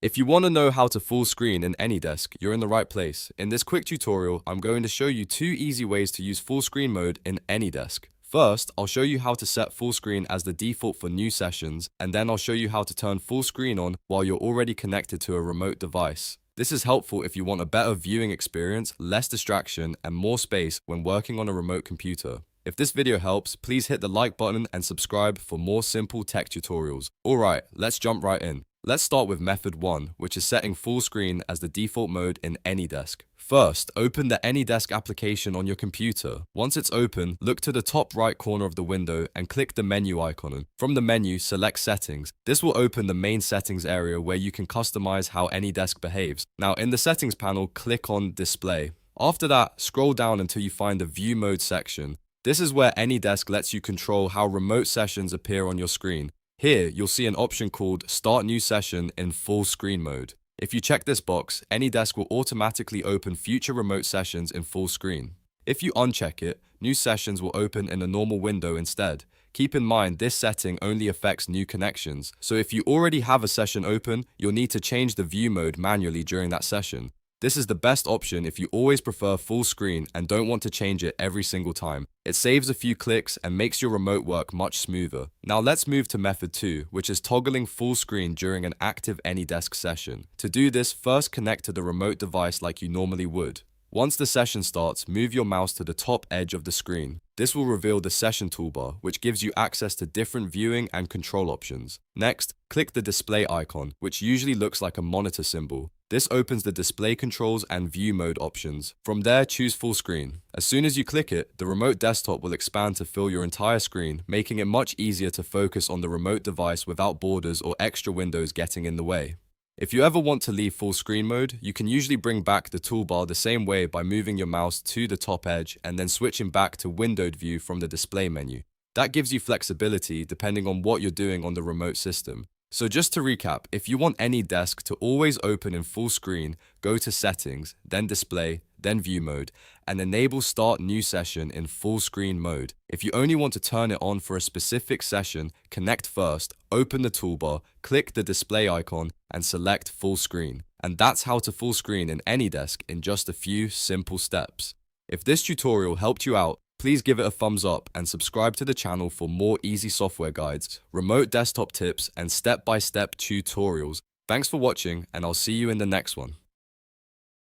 If you want to know how to full screen in AnyDesk, you're in the right place. In this quick tutorial, I'm going to show you 2 easy ways to use full screen mode in AnyDesk. First, I'll show you how to set full screen as the default for new sessions, and then I'll show you how to turn full screen on while you're already connected to a remote device. This is helpful if you want a better viewing experience, less distraction, and more space when working on a remote computer. If this video helps, please hit the like button and subscribe for more simple tech tutorials. Alright, let's jump right in. Let's start with method 1, which is setting full screen as the default mode in AnyDesk. First, open the AnyDesk application on your computer. Once it's open, look to the top right corner of the window and click the menu icon. From the menu, select Settings. This will open the main settings area where you can customize how AnyDesk behaves. Now, in the settings panel, click on Display. After that, scroll down until you find the View Mode section. This is where AnyDesk lets you control how remote sessions appear on your screen. Here, you'll see an option called Start New Session in Full Screen Mode. If you check this box, AnyDesk will automatically open future remote sessions in full screen. If you uncheck it, new sessions will open in a normal window instead. Keep in mind this setting only affects new connections, so if you already have a session open, you'll need to change the view mode manually during that session. This is the best option if you always prefer full screen and don't want to change it every single time. It saves a few clicks and makes your remote work much smoother. Now let's move to method 2, which is toggling full screen during an active AnyDesk session. To do this, first connect to the remote device like you normally would. Once the session starts, move your mouse to the top edge of the screen. This will reveal the session toolbar, which gives you access to different viewing and control options. Next, click the display icon, which usually looks like a monitor symbol. This opens the display controls and view mode options. From there, choose full screen. As soon as you click it, the remote desktop will expand to fill your entire screen, making it much easier to focus on the remote device without borders or extra windows getting in the way. If you ever want to leave full screen mode, you can usually bring back the toolbar the same way by moving your mouse to the top edge and then switching back to windowed view from the display menu. That gives you flexibility depending on what you're doing on the remote system. So just to recap, if you want AnyDesk to always open in full screen, go to Settings, then Display, then View Mode, and enable Start New Session in full screen mode. If you only want to turn it on for a specific session, connect first, open the toolbar, click the display icon, and select full screen. And that's how to full screen in AnyDesk in just a few simple steps. If this tutorial helped you out, please give it a thumbs up and subscribe to the channel for more easy software guides, remote desktop tips, and step-by-step tutorials. Thanks for watching, and I'll see you in the next one.